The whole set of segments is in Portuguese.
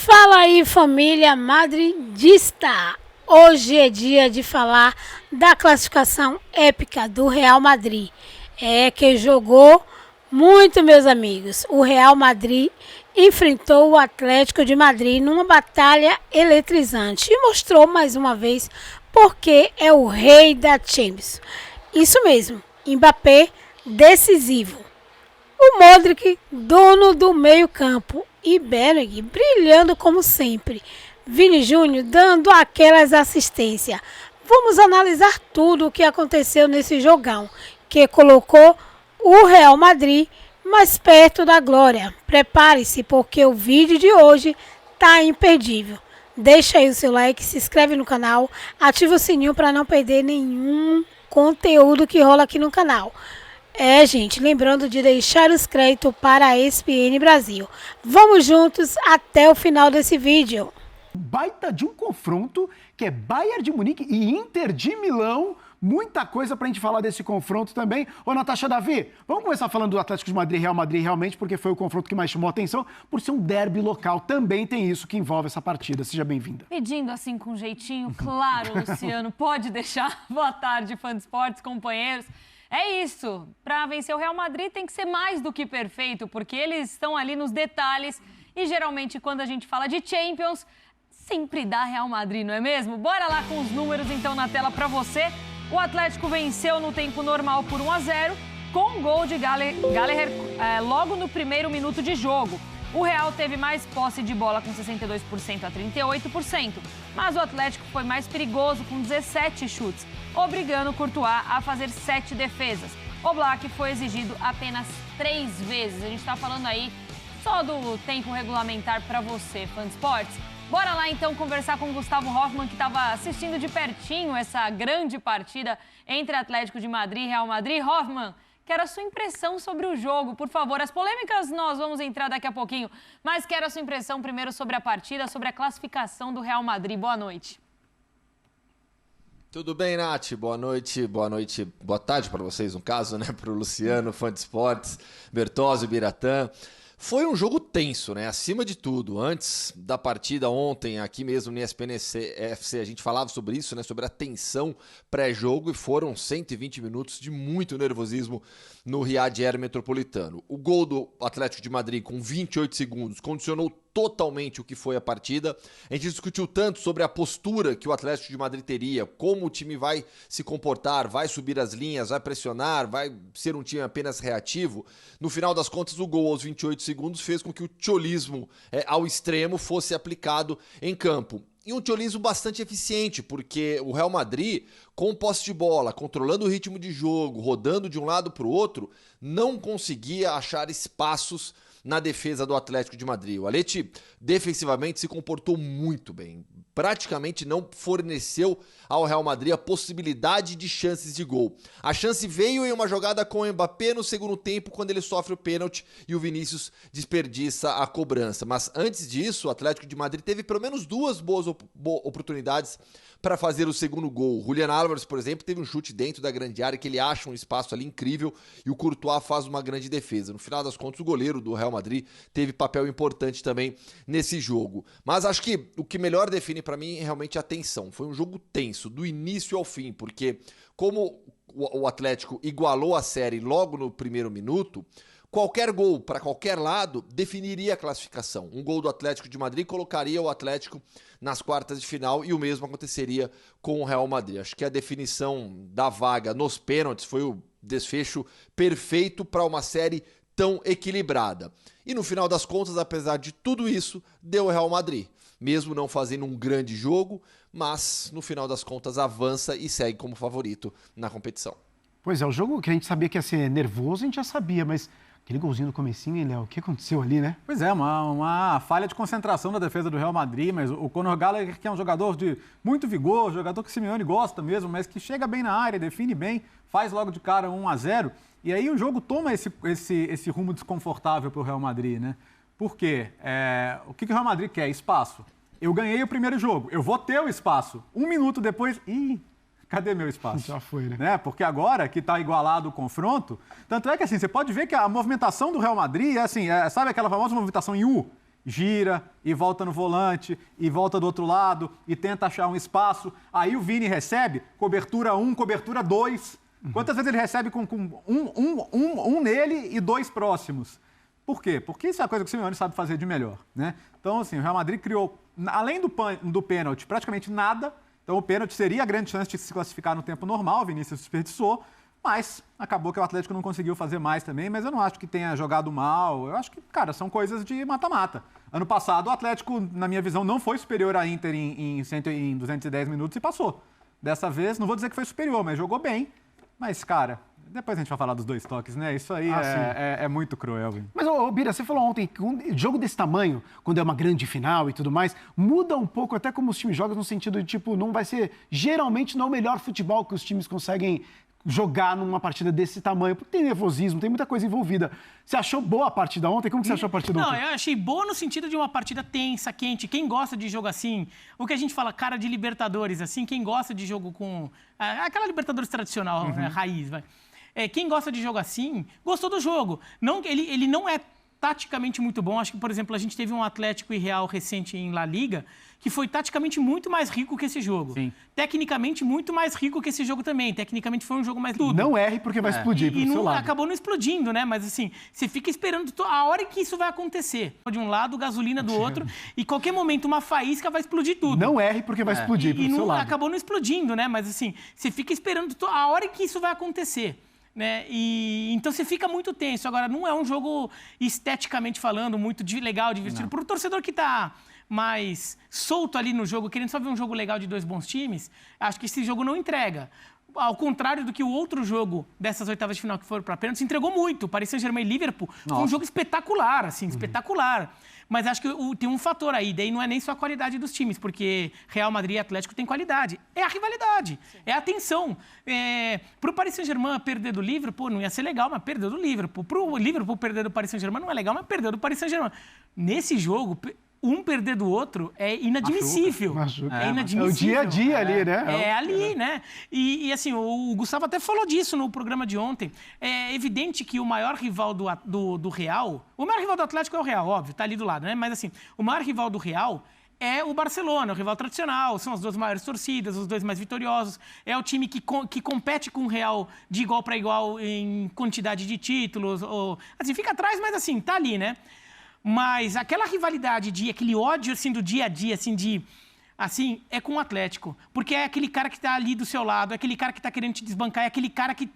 Fala aí, família madridista! Hoje é dia de falar da classificação épica do Real Madrid. Que jogou muito, meus amigos. O Real Madrid enfrentou o Atlético de Madrid numa batalha eletrizante e mostrou mais uma vez porque é o rei da Champions. Isso mesmo, Mbappé decisivo. O Modric, dono do meio-campo, e Bellingham brilhando como sempre. Vini Júnior dando aquelas assistências. Vamos analisar tudo o que aconteceu nesse jogão, que colocou o Real Madrid mais perto da glória. Prepare-se, porque o vídeo de hoje tá imperdível. Deixa aí o seu like, se inscreve no canal, ativa o sininho para não perder nenhum conteúdo que rola aqui no canal. Gente, lembrando de deixar os créditos para a ESPN Brasil. Vamos juntos até o final desse vídeo. Baita de um confronto que é Bayern de Munique e Inter de Milão. Muita coisa pra gente falar desse confronto também. Ô, Natasha Davi, vamos começar falando do Atlético de Madrid e Real Madrid realmente, porque foi o confronto que mais chamou a atenção, por ser um derby local. Também tem isso que envolve essa partida. Seja bem-vinda. Pedindo assim com jeitinho, claro, Luciano, pode deixar. Boa tarde, fã de esportes, companheiros. É isso, para vencer o Real Madrid tem que ser mais do que perfeito, porque eles estão ali nos detalhes e geralmente quando a gente fala de Champions, sempre dá Real Madrid, não é mesmo? Bora lá com os números então na tela para você. O Atlético venceu no tempo normal por 1-0, com um gol de Gallagher logo no primeiro minuto de jogo. O Real teve mais posse de bola com 62% a 38%, mas o Atlético foi mais perigoso com 17 chutes, obrigando o Courtois a fazer 7 defesas. O Black foi exigido apenas 3 vezes. A gente está falando aí só do tempo regulamentar para você, fã de esportes. Bora lá então conversar com o Gustavo Hoffmann, que estava assistindo de pertinho essa grande partida entre Atlético de Madrid e Real Madrid. Hoffmann, quero a sua impressão sobre o jogo, por favor. As polêmicas nós vamos entrar daqui a pouquinho, mas quero a sua impressão primeiro sobre a partida, sobre a classificação do Real Madrid. Boa noite. Tudo bem, Nath? Boa noite, boa tarde para vocês, no caso, né? Para o Luciano, fã de esportes, Bertozzi, Biratã. Foi um jogo tenso, né? Acima de tudo. Antes da partida ontem, aqui mesmo no ESPN FC, a gente falava sobre isso, né? Sobre a tensão pré-jogo, e foram 120 minutos de muito nervosismo no Riad Air Metropolitano. O gol do Atlético de Madrid com 28 segundos condicionou totalmente o que foi a partida. A gente discutiu tanto sobre a postura que o Atlético de Madrid teria, como o time vai se comportar, vai subir as linhas, vai pressionar, vai ser um time apenas reativo. No final das contas, o gol aos 28 segundos fez com que o cholismo ao extremo fosse aplicado em campo. E um cholismo bastante eficiente, porque o Real Madrid, com posse de bola, controlando o ritmo de jogo, rodando de um lado para o outro, não conseguia achar espaços na defesa do Atlético de Madrid. O Atleti defensivamente se comportou muito bem. Praticamente não forneceu ao Real Madrid a possibilidade de chances de gol. A chance veio em uma jogada com o Mbappé no segundo tempo, quando ele sofre o pênalti e o Vinícius desperdiça a cobrança. Mas antes disso, o Atlético de Madrid teve pelo menos 2 boas oportunidades para fazer o segundo gol. O Julián Álvares, por exemplo, teve um chute dentro da grande área que ele acha um espaço ali incrível e o Courtois faz uma grande defesa. No final das contas, o goleiro do Real Madrid teve papel importante também nesse jogo. Mas acho que o que melhor define para mim é realmente a tensão. Foi um jogo tenso, do início ao fim, porque como o Atlético igualou a série logo no primeiro minuto, qualquer gol para qualquer lado definiria a classificação. Um gol do Atlético de Madrid colocaria o Atlético nas quartas de final e o mesmo aconteceria com o Real Madrid. Acho que a definição da vaga nos pênaltis foi o desfecho perfeito para uma série tão equilibrada. E no final das contas, apesar de tudo isso, deu o Real Madrid. Mesmo não fazendo um grande jogo, mas no final das contas avança e segue como favorito na competição. Pois é, o jogo que a gente sabia que ia ser nervoso, a gente já sabia, mas aquele golzinho no comecinho, hein, Léo? O que aconteceu ali, né? Pois é, uma falha de concentração da defesa do Real Madrid, mas o Conor Gallagher, que é um jogador de muito vigor, jogador que o Simeone gosta mesmo, mas que chega bem na área, define bem, faz logo de cara 1-0, e aí o jogo toma esse rumo desconfortável para o Real Madrid, né? Por quê? O que o Real Madrid quer? Espaço. Eu ganhei o primeiro jogo, eu vou ter o espaço. 1 minuto depois, cadê meu espaço? Já foi, né? Porque agora que está igualado o confronto, tanto é que assim, você pode ver que a movimentação do Real Madrid é assim, sabe aquela famosa movimentação em U? gira e volta no volante e volta do outro lado e tenta achar um espaço. Aí o Vini recebe cobertura 1, cobertura 2. Quantas vezes ele recebe com um nele e 2 próximos? Por quê? Porque isso é a coisa que o Simeone sabe fazer de melhor, né? Então, assim, o Real Madrid criou, além do pênalti, praticamente nada. Então, o pênalti seria a grande chance de se classificar no tempo normal. O Vinícius desperdiçou, mas acabou que o Atlético não conseguiu fazer mais também. Mas eu não acho que tenha jogado mal. Eu acho que, cara, são coisas de mata-mata. Ano passado, o Atlético, na minha visão, não foi superior à Inter em 210 minutos e passou. Dessa vez, não vou dizer que foi superior, mas jogou bem. Mas, cara, depois a gente vai falar dos 2 toques, né? Isso aí é muito cruel, viu? Mas, Bira, você falou ontem que um jogo desse tamanho, quando é uma grande final e tudo mais, muda um pouco até como os times jogam, no sentido de, tipo, não vai ser, geralmente, não é o melhor futebol que os times conseguem jogar numa partida desse tamanho, porque tem nervosismo, tem muita coisa envolvida. Você achou boa a partida ontem? Como que você achou a partida ontem? Não, eu achei boa no sentido de uma partida tensa, quente. Quem gosta de jogo assim, o que a gente fala, cara de Libertadores, assim, quem gosta de jogo com... aquela Libertadores tradicional, raiz, vai. Quem gosta de jogo assim, gostou do jogo. Não, ele não é taticamente muito bom. Acho que, por exemplo, a gente teve um Atlético e Real recente em La Liga, que foi taticamente muito mais rico que esse jogo. Sim. Tecnicamente, muito mais rico que esse jogo também. Tecnicamente, foi um jogo mais tudo. Não erre, porque vai explodir pro seu lado. Acabou não explodindo, né? Mas, assim, você fica esperando a hora que isso vai acontecer. De um lado, gasolina do outro, e qualquer momento, uma faísca vai explodir tudo. Não erre, porque vai explodir pro seu lado. Acabou não explodindo, né? Mas, assim, você fica esperando a hora que isso vai acontecer. Né? Então você fica muito tenso. Agora, não é um jogo esteticamente falando muito legal, divertido. Para o torcedor que está mais solto ali no jogo, querendo só ver um jogo legal de 2 bons times, acho que esse jogo não entrega. Ao contrário do que o outro jogo dessas oitavas de final que foram para pênalti, entregou muito. O Paris Saint-Germain e Liverpool foi um jogo espetacular, assim, espetacular. Mas acho que tem um fator aí, daí não é nem só a qualidade dos times, porque Real Madrid e Atlético tem qualidade. É a rivalidade, é a tensão. Para o Paris Saint-Germain perder do Liverpool não ia ser legal, mas perdeu do Liverpool. Para o Liverpool perder do Paris Saint-Germain não é legal, mas perdeu do Paris Saint-Germain. Nesse jogo, um perder do outro é inadmissível. Machuca. É inadmissível. É o dia a dia ali, né? É ali, né? E assim, o Gustavo até falou disso no programa de ontem. É evidente que o maior rival do Real... O maior rival do Atlético é o Real, óbvio, tá ali do lado, né? Mas assim, o maior rival do Real é o Barcelona, o rival tradicional. São as 2 maiores torcidas, os 2 mais vitoriosos. É o time que compete com o Real de igual para igual em quantidade de títulos. Assim, fica atrás, mas assim, tá ali, né? Mas aquela rivalidade, aquele ódio assim, do dia a dia, assim, é com o Atlético. Porque é aquele cara que está ali do seu lado, é aquele cara que está querendo te desbancar, é aquele cara que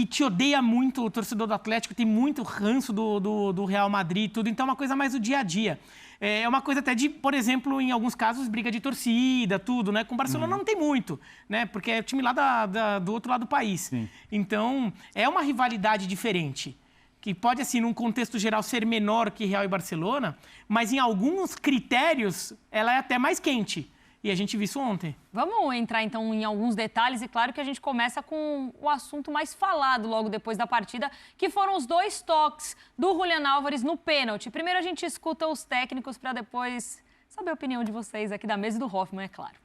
te odeia muito, o torcedor do Atlético, tem muito ranço do Real Madrid e tudo. Então é uma coisa mais do dia a dia. É uma coisa até de, por exemplo, em alguns casos, briga de torcida, tudo, né? Com o Barcelona não tem muito, né? Porque é o time lá do outro lado do país. Sim. Então, é uma rivalidade diferente. Que pode, assim, num contexto geral, ser menor que Real e Barcelona, mas em alguns critérios ela é até mais quente. E a gente viu isso ontem. Vamos entrar, então, em alguns detalhes. E claro que a gente começa com o assunto mais falado logo depois da partida, que foram os 2 toques do Julián Álvares no pênalti. Primeiro a gente escuta os técnicos para depois saber a opinião de vocês aqui da mesa e do Hoffman, é claro.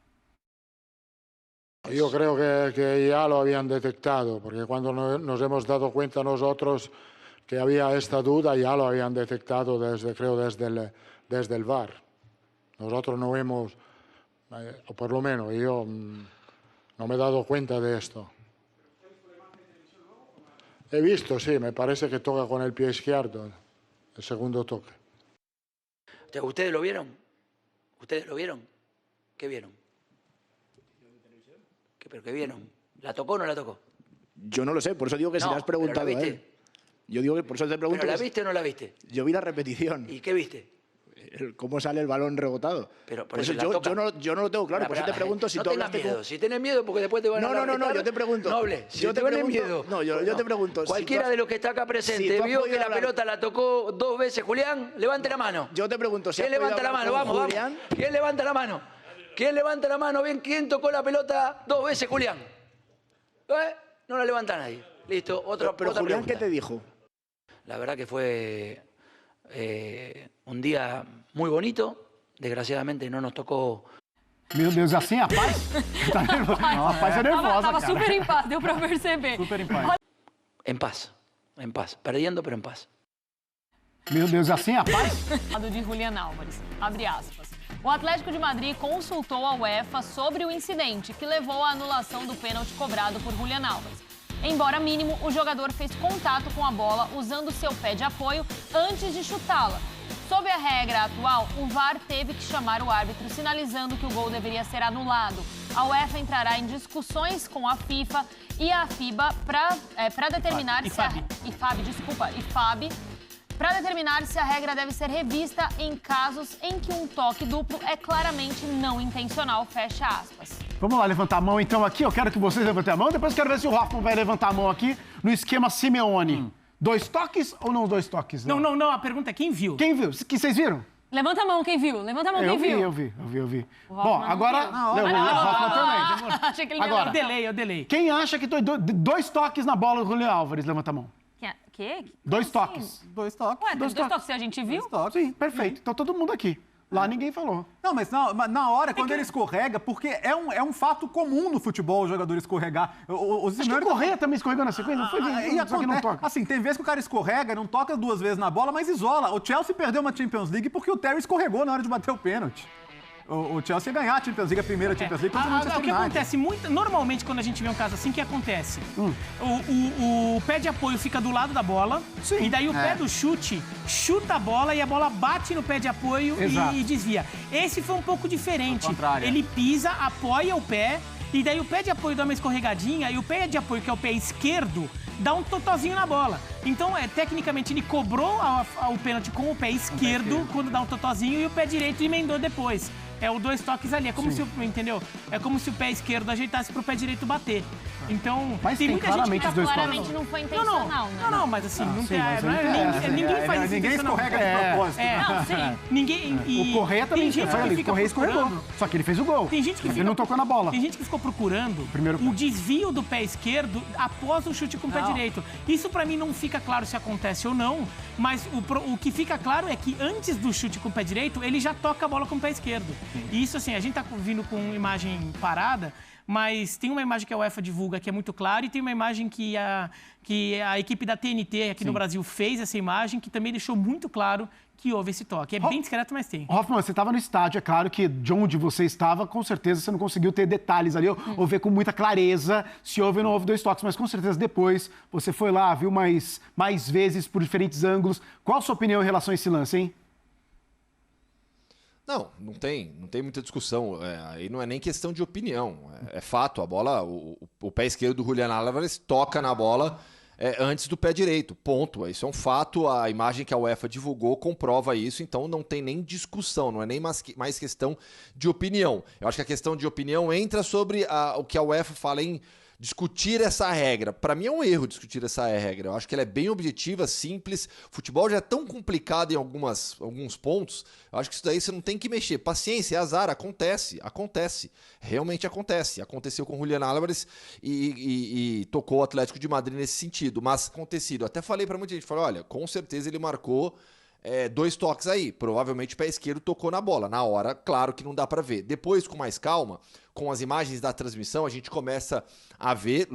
Yo creo que ya lo habían detectado, porque cuando nos hemos dado cuenta nosotros que había esta duda, ya lo habían detectado desde el VAR. Nosotros no hemos, o por lo menos yo no me he dado cuenta de esto. He visto, sí, me parece que toca con el pie izquierdo, el segundo toque. ¿Ustedes lo vieron? ¿Ustedes lo vieron? ¿Qué vieron? ¿Pero qué vieron? ¿La tocó o no la tocó? Yo no lo sé, por eso digo que si le has preguntado a él. Yo digo que por eso te pregunto. ¿Pero la viste o no la viste? Yo vi la repetición. ¿Y qué viste? Cómo sale el balón rebotado. Pero por eso yo no lo tengo claro, por eso te pregunto si no tú tengas hablaste miedo. Si tenés miedo, porque después te van a No, yo te pregunto. No hables. Si yo te tenés miedo. No, yo te pregunto. Cualquiera de los que está acá presente vio que la pelota la tocó 2 veces Julián, levante la mano. Yo te pregunto si ¿Quién levanta la mano? Vamos. ¿Quién levanta la mano? ¿Quién levanta la mano? Bien, ¿quién tocó la pelota 2 veces Julián? No la levanta nadie. Listo, pero otra Julián, pregunta. ¿qué te dijo? La verdad que fue un día muy bonito. Desgraciadamente no nos tocó. Meu Deus, assim a paz? Tá nervosa. Não, a paz é nervosa, Tava cara. super em paz, deu pra perceber. Super em paz. En paz. Perdiendo, pero en paz. Meu Deus, assim a paz? De Julián Álvares, abre aspas. O Atlético de Madrid consultou a UEFA sobre o incidente que levou à anulação do pênalti cobrado por Julián Álvares. Embora mínimo, o jogador fez contato com a bola usando seu pé de apoio antes de chutá-la. Sob a regra atual, o VAR teve que chamar o árbitro, sinalizando que o gol deveria ser anulado. A UEFA entrará em discussões com a FIFA e a FIBA para determinar para determinar se a regra deve ser revista em casos em que um toque duplo é claramente não intencional, fecha aspas. Vamos lá levantar a mão então aqui, eu quero que vocês levantem a mão, depois eu quero ver se o Hoffman vai levantar a mão aqui no esquema Simeone. 2 toques ou não 2 toques? Não, a pergunta é quem viu? Quem viu? Que vocês viram? Levanta a mão quem viu, levanta a mão quem viu. Eu vi. Bom, agora... O Hoffman também. Achei que ele agora, eu delay. Quem acha que 2 toques na bola do Julián Álvares? Levanta a mão. Que? 2 toques. 2 toques. Ué, 2 toques se a gente viu? 2 toques. Sim, perfeito. Então todo mundo aqui. Lá ninguém falou. Não, mas na hora, quando ele escorrega, porque é um fato comum no futebol o jogador escorregar. Acho que o Correia também escorregou na sequência, não foi? Só que não toca. Assim, tem vezes que o cara escorrega, não toca 2 vezes na bola, mas isola. O Chelsea perdeu uma Champions League porque o Terry escorregou na hora de bater o pênalti. O Chelsea ia ganhar a Champions League, a primeira Champions League, o que acontece normalmente quando a gente vê um caso assim, o que acontece? O pé de apoio fica do lado da bola, e daí o pé do chute chuta a bola e a bola bate no pé de apoio e desvia. Esse foi um pouco diferente. Ele pisa, apoia o pé, e daí o pé de apoio dá uma escorregadinha, e o pé de apoio, que é o pé esquerdo, dá um totozinho na bola. Então, tecnicamente, ele cobrou o pênalti com o pé esquerdo, quando dá um totozinho, e o pé direito emendou depois. É o 2 toques ali. É como se, entendeu? É como se o pé esquerdo ajeitasse pro pé direito bater. Então, mas tem muita gente que claramente não foi intencional, né? Não, mas assim, ninguém faz isso. Ninguém escorrega de propósito. Não, sim. O Correia também o Correia escorregou. Só que ele fez o gol. Ele não tocou na bola. Tem gente que ficou procurando o desvio do pé esquerdo após o chute com o pé direito. Isso pra mim não fica claro se acontece ou não, mas o que fica claro é que antes do chute com o pé direito, ele já toca a bola com o pé esquerdo. E isso, assim, a gente tá vindo com imagem parada, mas tem uma imagem que a UEFA divulga que é muito clara e tem uma imagem que a equipe da TNT aqui no Brasil fez essa imagem, que também deixou muito claro que houve esse toque. É bem discreto, mas tem. Hoffman, você estava no estádio, é claro que de onde você estava, com certeza você não conseguiu ter detalhes ali, ou ver com muita clareza se houve ou não houve 2 toques, mas com certeza depois você foi lá, viu mais vezes por diferentes ângulos. Qual a sua opinião em relação a esse lance, hein? Não tem muita discussão. Aí não é nem questão de opinião. É fato, a bola, o pé esquerdo do Julián Álvares toca na bola antes do pé direito. Ponto. Isso é um fato. A imagem que a UEFA divulgou comprova isso, então não tem nem discussão, não é nem mais questão de opinião. Eu acho que a questão de opinião entra sobre o que a UEFA fala em discutir essa regra. Para mim é um erro discutir essa regra. Eu acho que ela é bem objetiva, simples. O futebol já é tão complicado em alguns pontos. Eu acho que isso daí você não tem que mexer. Paciência, é azar, acontece. Realmente acontece. Aconteceu com o Julián Álvares e tocou o Atlético de Madrid nesse sentido. Mas acontecido. Até falei para muita gente, falei, olha, com certeza ele marcou 2 toques aí. Provavelmente o pé esquerdo tocou na bola. Na hora, claro que não dá para ver. Depois, com mais calma, com as imagens da transmissão, a gente começa a ver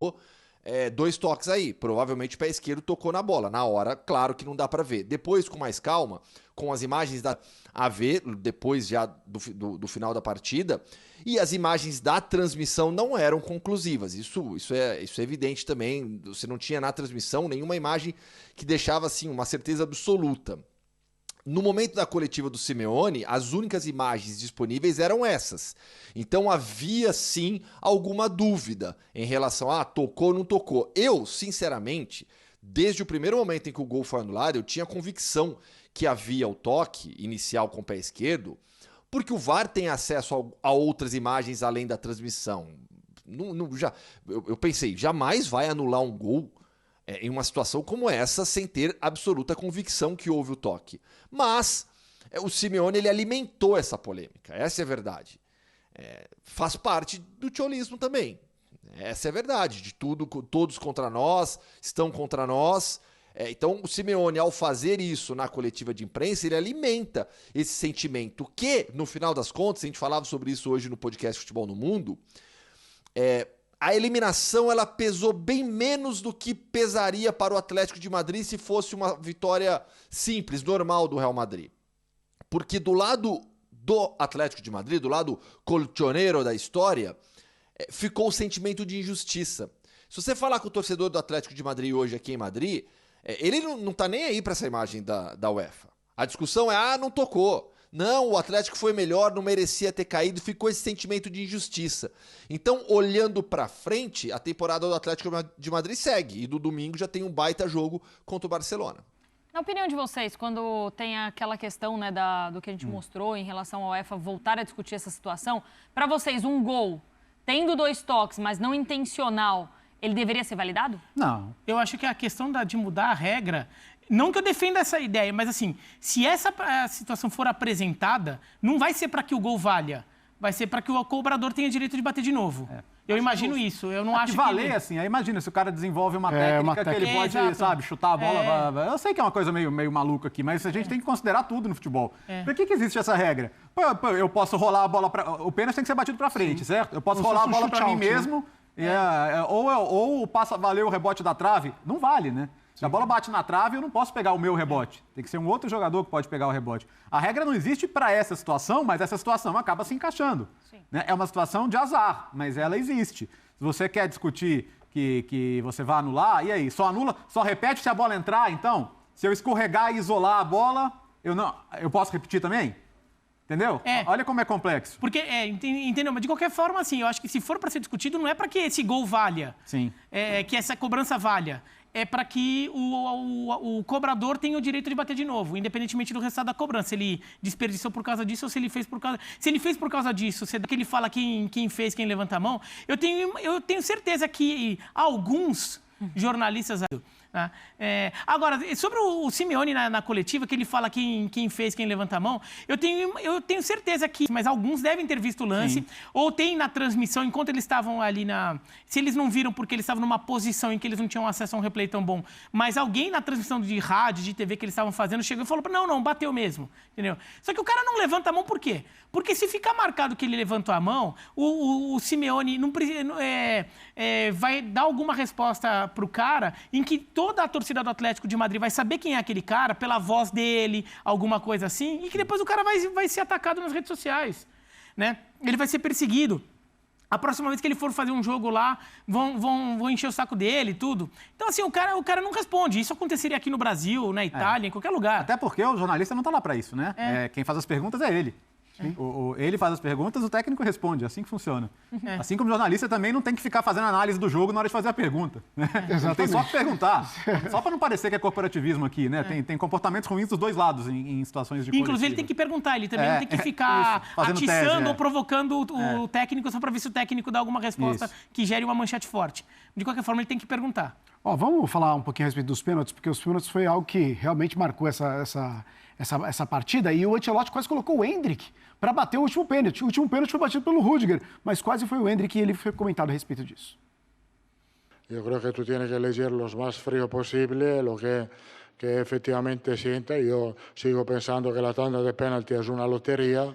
2 toques aí. Provavelmente o pé esquerdo tocou na bola. Na hora, claro que não dá para ver. Depois, com mais calma, com as imagens a ver, depois já do final da partida, e as imagens da transmissão não eram conclusivas. Isso é evidente também. Você não tinha na transmissão nenhuma imagem que deixava assim uma certeza absoluta. No momento da coletiva do Simeone, as únicas imagens disponíveis eram essas. Então havia sim alguma dúvida em relação a tocou ou não tocou. Eu, sinceramente, desde o primeiro momento em que o gol foi anulado, eu tinha convicção que havia o toque inicial com o pé esquerdo, porque o VAR tem acesso a outras imagens além da transmissão. Eu pensei, jamais vai anular um gol em uma situação como essa, sem ter absoluta convicção que houve o toque. Mas o Simeone ele alimentou essa polêmica, essa é a verdade. Faz parte do tcholismo também. Essa é a verdade, de tudo, todos contra nós, estão contra nós. Então o Simeone, ao fazer isso na coletiva de imprensa, ele alimenta esse sentimento que, no final das contas, a gente falava sobre isso hoje no podcast Futebol no Mundo, a eliminação ela pesou bem menos do que pesaria para o Atlético de Madrid se fosse uma vitória simples, normal do Real Madrid. Porque do lado do Atlético de Madrid, do lado colchoneiro da história, ficou o sentimento de injustiça. Se você falar com o torcedor do Atlético de Madrid hoje aqui em Madrid, ele não tá nem aí para essa imagem da UEFA. A discussão é, não tocou. Não, o Atlético foi melhor, não merecia ter caído, ficou esse sentimento de injustiça. Então, olhando para frente, a temporada do Atlético de Madrid segue. E do domingo já tem um baita jogo contra o Barcelona. Na opinião de vocês, quando tem aquela questão, né, do que a gente mostrou em relação ao UEFA voltar a discutir essa situação, para vocês, um gol, tendo 2 toques, mas não intencional, ele deveria ser validado? Não. Eu acho que a questão de mudar a regra... Não que eu defenda essa ideia, mas assim, se essa situação for apresentada, não vai ser para que o gol valha. Vai ser para que o cobrador tenha direito de bater de novo. Eu imagino isso. Eu não acho que... valer, assim, aí imagina, se o cara desenvolve uma técnica que ele pode, sabe, chutar a bola... Eu sei que é uma coisa meio maluca aqui, mas a gente tem que considerar tudo no futebol. Por que existe essa regra? Eu posso rolar a bola para... O pênalti tem que ser batido para frente, certo? Eu posso rolar a bola para mim mesmo, ou passa a valer o rebote da trave. Não vale, né? Se a bola bate na trave, eu não posso pegar o meu rebote. Tem que ser um outro jogador que pode pegar o rebote. A regra não existe para essa situação, mas essa situação acaba se encaixando. Né? É uma situação de azar, mas ela existe. Se você quer discutir que você vai anular, e aí? Só anula, só repete se a bola entrar, então? Se eu escorregar e isolar a bola, eu posso repetir também? Entendeu? Olha como é complexo. Porque, entendeu? Mas de qualquer forma, assim, eu acho que se for para ser discutido, não é para que esse gol valha. Sim. Que essa cobrança valha. É para que o cobrador tenha o direito de bater de novo, independentemente do resultado da cobrança. Se ele desperdiçou por causa disso ou se ele fez por causa... Se ele fez por causa disso, se é que ele fala quem fez, quem levanta a mão, eu tenho certeza que alguns jornalistas... Agora, sobre o Simeone na coletiva, que ele fala quem fez, quem levanta a mão, eu tenho certeza que, mas alguns devem ter visto o lance, ou tem na transmissão, enquanto eles estavam ali se eles não viram porque eles estavam numa posição em que eles não tinham acesso a um replay tão bom, mas alguém na transmissão de rádio, de TV que eles estavam fazendo, chegou e falou, não, bateu mesmo, entendeu? Só que o cara não levanta a mão por quê? Porque se ficar marcado que ele levantou a mão, o Simeone vai dar alguma resposta pro cara em que toda a torcida do Atlético de Madrid vai saber quem é aquele cara, pela voz dele, alguma coisa assim, e que depois o cara vai ser atacado nas redes sociais, né? Ele vai ser perseguido. A próxima vez que ele for fazer um jogo lá, vão encher o saco dele e tudo. Então, assim, o cara não responde. Isso aconteceria aqui no Brasil, na Itália, em qualquer lugar. Até porque o jornalista não está lá para isso, né? Quem faz as perguntas é ele. Ele faz as perguntas, o técnico responde. É assim que funciona. Assim como o jornalista também não tem que ficar fazendo análise do jogo na hora de fazer a pergunta. Né? Tem só que perguntar. Só para não parecer que é corporativismo aqui, né? Tem comportamentos ruins dos dois lados em situações de Inclusive, ele tem que perguntar. Ele também não tem que ficar atiçando ou provocando o técnico só para ver se o técnico dá alguma resposta que gere uma manchete forte. De qualquer forma, ele tem que perguntar. Vamos falar um pouquinho a respeito dos pênaltis, porque os pênaltis foi algo que realmente marcou essa partida. E o Ancelotti quase colocou o Endrick para bater o último pênalti. O último pênalti foi batido pelo Rüdiger, mas quase foi o Endrick e ele foi comentado a respeito disso. Eu creo que tú tienes que elegir los más frío posible, lo que efectivamente sienta. Yo sigo pensando que la tanda de penalti es una lotería,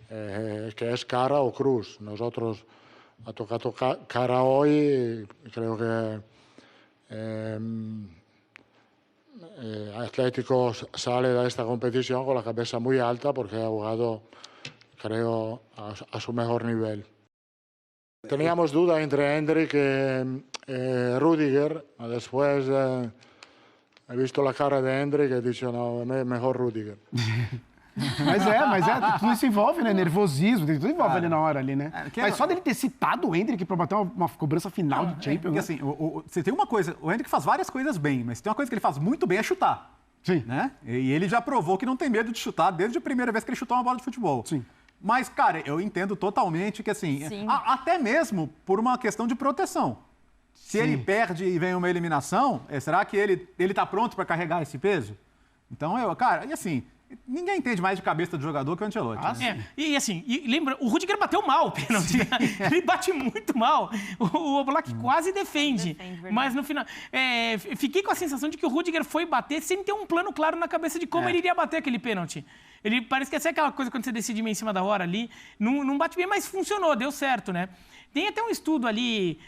que es cara o cruz. Nosotros ha tocado cara hoy y creo que Atlético sale de esta competición con la cabeza muy alta porque ha jugado, creo, a su mejor nivel. Teníamos dudas entre Endrick y Rüdiger, después he visto la cara de Endrick e he dicho, no, mejor Rüdiger. Mas tudo isso envolve, né? Nervosismo, tudo envolve ali na hora, ali, né? Mas só dele ter citado o Endrick pra bater uma cobrança final de Champions. Porque assim, você tem uma coisa, o Endrick faz várias coisas bem, mas tem uma coisa que ele faz muito bem é chutar. Sim. Né? E ele já provou que não tem medo de chutar desde a primeira vez que ele chutou uma bola de futebol. Sim. Mas, cara, eu entendo totalmente que, assim, até mesmo por uma questão de proteção. Se ele perde e vem uma eliminação, será que ele tá pronto para carregar esse peso? Então, cara, e assim, ninguém entende mais de cabeça do jogador que o Ancelotti. Né? E assim, lembra, o Rüdiger bateu mal o pênalti. Ele bate muito mal. O Oblak quase defende. Mas no final, fiquei com a sensação de que o Rüdiger foi bater sem ter um plano claro na cabeça de como ele iria bater aquele pênalti. Ele parece que é aquela coisa quando você decide meio em cima da hora ali, não bate bem, mas funcionou, deu certo, né? Tem até um estudo ali,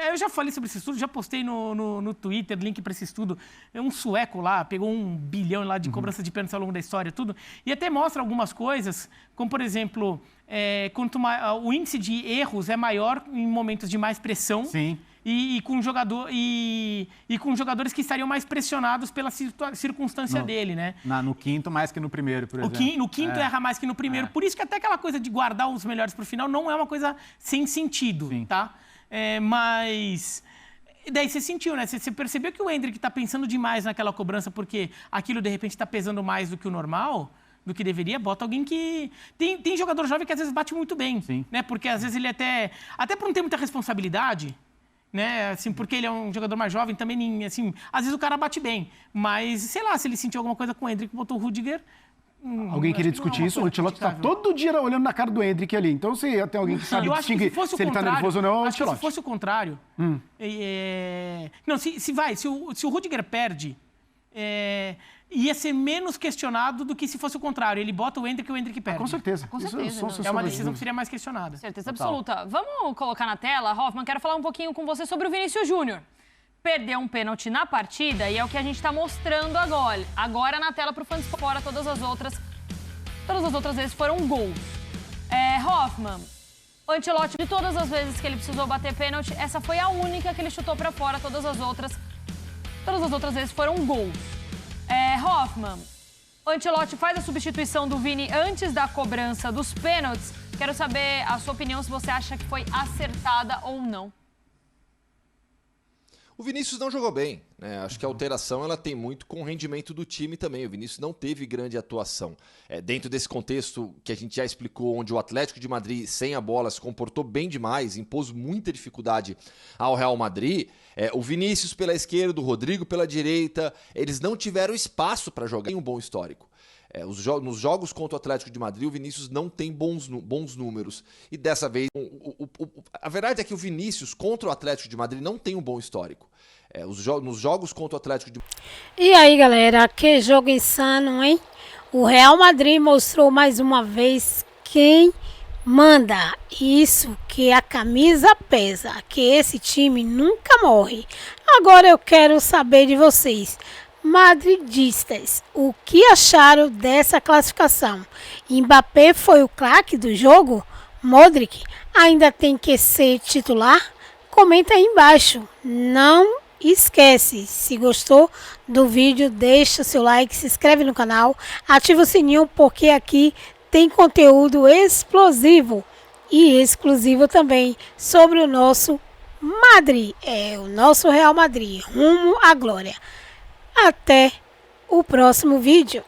eu já falei sobre esse estudo, já postei no Twitter, link para esse estudo. É um sueco lá, pegou 1 bilhão lá de cobrança de pênalti ao longo da história, tudo. E até mostra algumas coisas, como por exemplo, o índice de erros é maior em momentos de mais pressão. Sim. E com jogadores que estariam mais pressionados pela circunstância dele, né? No quinto mais que no primeiro, por exemplo. No quinto erra mais que no primeiro. Por isso que até aquela coisa de guardar os melhores para o final não é uma coisa sem sentido, tá? Mas... Daí você sentiu, né? Você percebeu que o Endrick está pensando demais naquela cobrança porque aquilo, de repente, está pesando mais do que o normal, do que deveria, bota alguém que... Tem jogador jovem que às vezes bate muito bem, né? Porque às vezes ele até por não ter muita responsabilidade... Né, assim, porque ele é um jogador mais jovem, também, assim, às vezes o cara bate bem, mas, sei lá, se ele sentiu alguma coisa com o Endrick, botou o Rudiger... Alguém queria discutir isso? O Ancelotti está todo dia olhando na cara do Endrick ali, então se tem alguém que sabe distinguir se ele está nervoso ou não, é o Ancelotti. Se fosse o contrário... Não, se o Rudiger perde... ia ser menos questionado do que se fosse o contrário. Ele bota o Endrick e o Endrick perde. Com certeza. É uma decisão que seria mais questionada. Certeza absoluta. Vamos colocar na tela, Hoffman, quero falar um pouquinho com você sobre o Vinícius Júnior. Perdeu um pênalti na partida e é o que a gente está mostrando agora. Agora na tela para o fã de fora, todas as outras vezes foram gols. Hoffman, o Ancelotti, de todas as vezes que ele precisou bater pênalti, essa foi a única que ele chutou para fora, todas as outras vezes foram gols. Hoffman, o Ancelotti faz a substituição do Vini antes da cobrança dos pênaltis. Quero saber a sua opinião, se você acha que foi acertada ou não. O Vinícius não jogou bem, né? Acho que a alteração ela tem muito com o rendimento do time também. O Vinícius não teve grande atuação. Dentro desse contexto que a gente já explicou, onde o Atlético de Madrid, sem a bola, se comportou bem demais, impôs muita dificuldade ao Real Madrid, o Vinícius pela esquerda, o Rodrigo pela direita, eles não tiveram espaço para jogar. Tem um bom histórico. Nos jogos contra o Atlético de Madrid, o Vinícius não tem bons números. E dessa vez, a verdade é que o Vinícius contra o Atlético de Madrid não tem um bom histórico. Nos jogos contra o Atlético de Madrid... E aí, galera, que jogo insano, hein? O Real Madrid mostrou mais uma vez quem manda. Isso, que a camisa pesa, que esse time nunca morre. Agora eu quero saber de vocês, madridistas, o que acharam dessa classificação? Mbappé foi o craque do jogo? Modric ainda tem que ser titular? Comenta aí embaixo. Não esquece, se gostou do vídeo, deixa seu like, se inscreve no canal, ativa o sininho porque aqui tem conteúdo explosivo e exclusivo também sobre o nosso Madrid, o nosso Real Madrid, rumo à glória. Até o próximo vídeo.